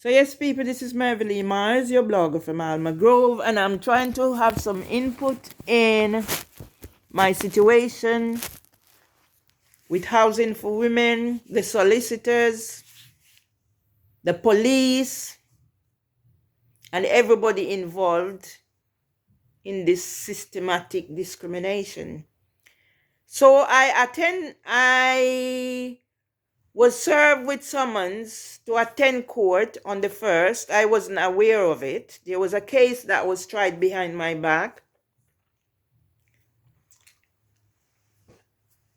So yes, people, this is Mervily Mars, your blogger from Alma Grove, and I'm trying to have some input in my situation with housing for women, the solicitors, the police, and everybody involved in this systematic discrimination. So I was served with summons to attend court on the 1st. I wasn't aware of it. There was a case that was tried behind my back.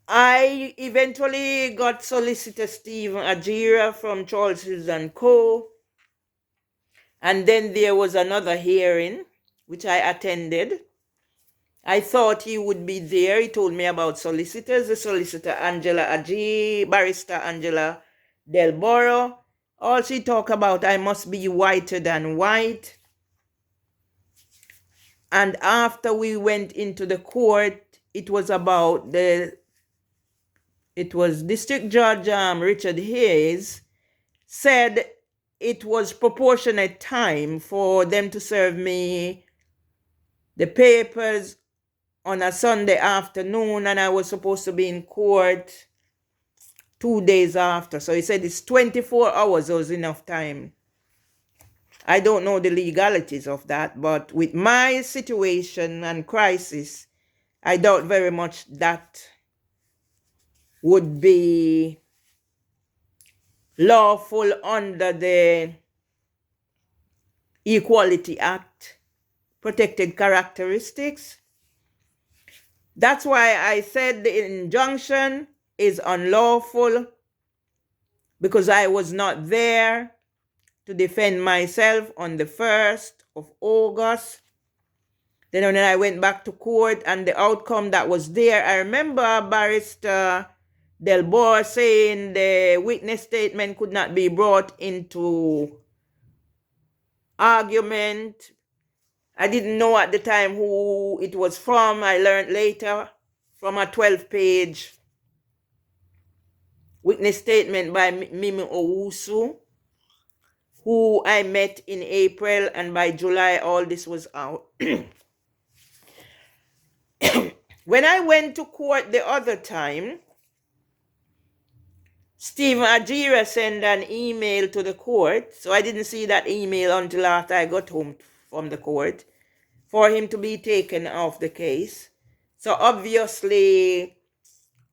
I eventually got Solicitor Stephen Ajira from Charles Hills and Co. And then there was another hearing, which I attended. I thought he would be there. He told me about solicitors, the solicitor Angela Aji, barrister Angela Delboro. All she talked about, I must be whiter than white. And after we went into the court, it was District Judge Richard Hayes said it was proportionate time for them to serve me the papers on a Sunday afternoon, and I was supposed to be in court 2 days after. So he said it's 24 hours was enough time. I don't know the legalities of that, but with my situation and crisis, I doubt very much that would be lawful under the Equality Act, protected characteristics. That's why I said the injunction is unlawful, because I was not there to defend myself on the 1st of August. Then when I went back to court and the outcome that was there, I remember Barrister Delbor saying the witness statement could not be brought into argument. I didn't know at the time who it was from. I learned later from a 12-page witness statement by Mimi Owusu, who I met in April, and by July all this was out. When I went to court the other time, Stephen Ajira sent an email to the court, so I didn't see that email until after I got home from the court, for him to be taken off the case. So obviously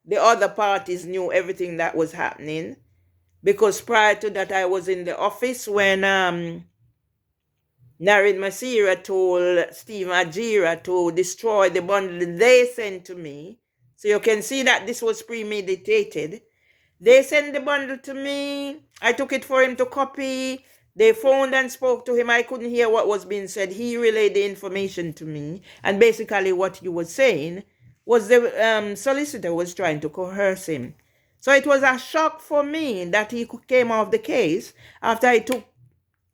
the other parties knew everything that was happening, because prior to that I was in the office when Narin Masira told Stephen Ajira to destroy the bundle they sent to me. So you can see that this was premeditated. They sent the bundle to me. I took it for him to copy. They phoned and spoke to him. I couldn't hear what was being said. He relayed the information to me. And basically what he was saying was the solicitor was trying to coerce him. So it was a shock for me that he came off the case after I took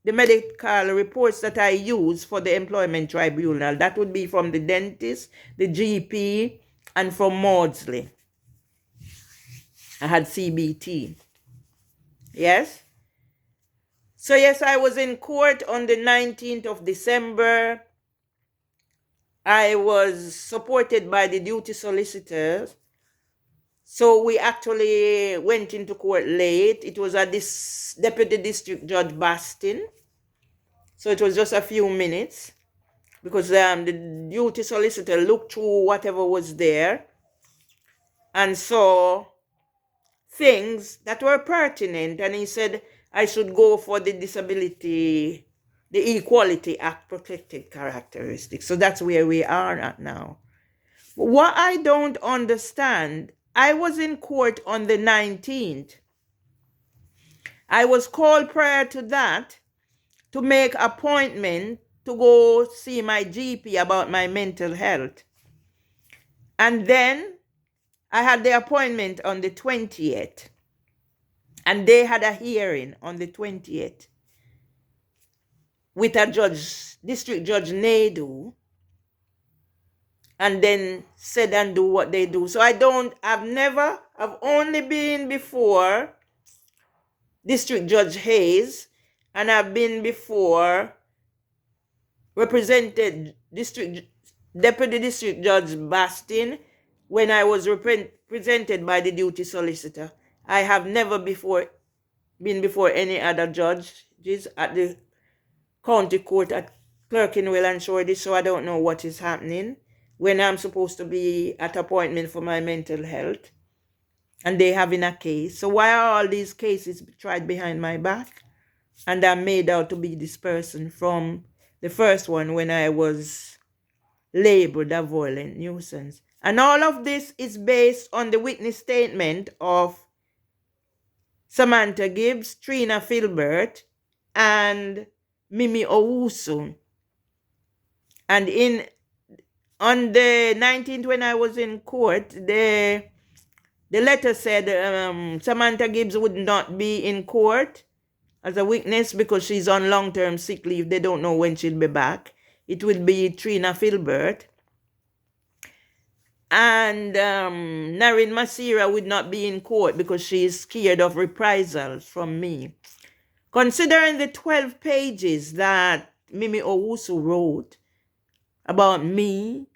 the medical reports that I use for the employment tribunal. That would be from the dentist, the GP, and from Maudsley. I had CBT. Yes? So yes, I was in court on the 19th of December. I was supported by the duty solicitors. So we actually went into court late. It was at this Deputy District Judge Bastin. So it was just a few minutes, because the duty solicitor looked through whatever was there and saw things that were pertinent, and he said I should go for the Equality Act protected characteristics. So that's where we are at now. But what I don't understand, I was in court on the 19th. I was called prior to that to make appointment to go see my GP about my mental health. And then I had the appointment on the 20th. And they had a hearing on the 20th with a judge, District Judge Nadu, and then said and do what they do. So I've only been before District Judge Hayes, and I've been before represented Deputy District Judge Bastin when I was represented by the duty solicitor. I have never before been before any other judges at the county court at Clerkenwell and Shoreditch, so I don't know what is happening when I'm supposed to be at appointment for my mental health and they having a case. So why are all these cases tried behind my back? And I'm made out to be this person from the first one when I was labeled a violent nuisance. And all of this is based on the witness statement of Samantha Gibbs, Trina Filbert, and Mimi Owusu. And on the 19th when I was in court, the letter said Samantha Gibbs would not be in court as a witness because she's on long-term sick leave. They don't know when she'll be back. It will be Trina Filbert. And Narin Masira would not be in court because she is scared of reprisals from me. Considering the 12 pages that Mimi Owusu wrote about me,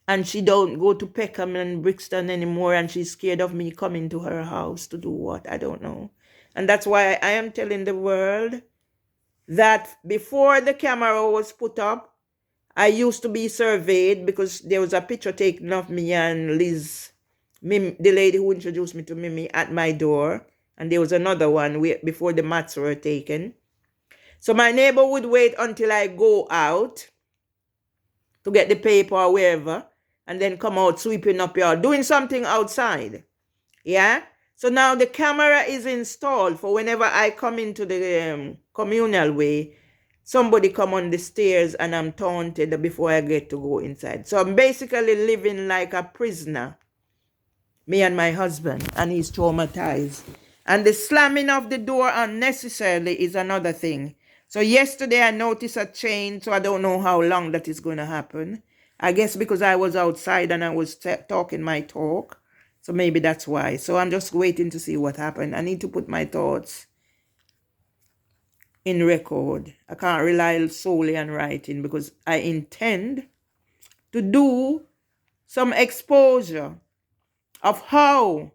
and she don't go to Peckham and Brixton anymore, and she's scared of me coming to her house to do what? I don't know. And that's why I am telling the world that before the camera was put up, I used to be surveyed because there was a picture taken of me and Liz, the lady who introduced me to Mimi, at my door. And there was another one before the mats were taken. So my neighbor would wait until I go out to get the paper or wherever, and then come out sweeping up yard, doing something outside. Yeah? So now the camera is installed for whenever I come into the communal way, somebody come on the stairs and I'm taunted before I get to go inside. So I'm basically living like a prisoner, me and my husband, and he's traumatized. And the slamming of the door unnecessarily is another thing. So yesterday I noticed a change, so I don't know how long that is going to happen. I guess because I was outside and I was talking my talk. So maybe that's why. So I'm just waiting to see what happened. I need to put my thoughts in record. I can't rely solely on writing because I intend to do some exposure of how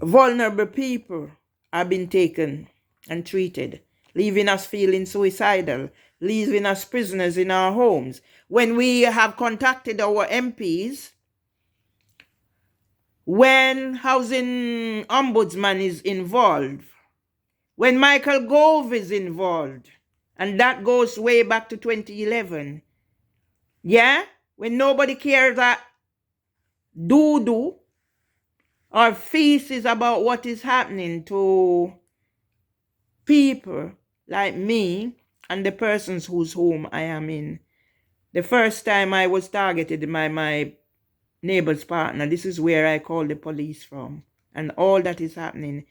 vulnerable people are being taken and treated, leaving us feeling suicidal, leaving us prisoners in our homes. When we have contacted our MPs, when Housing Ombudsman is involved, when Michael Gove is involved, and that goes way back to 2011, yeah? When nobody cares that doo-doo or feces about what is happening to people like me and the persons whose home I am in. The first time I was targeted by my neighbor's partner, this is where I called the police from, and all that is happening.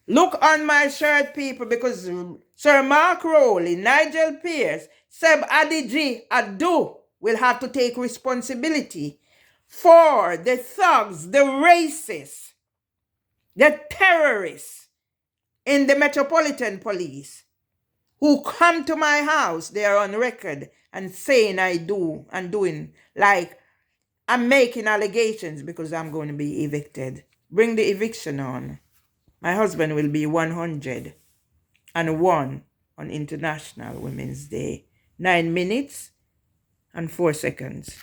Look on my shirt, people, because Sir Mark Rowley, Nigel Pearce, Seb Adiji Adu will have to take responsibility for the thugs, the racists, the terrorists in the Metropolitan Police who come to my house. They are on record and saying I'm doing like I'm making allegations because I'm going to be evicted. Bring the eviction on. My husband will be 101 on International Women's Day. 9 minutes and 4 seconds.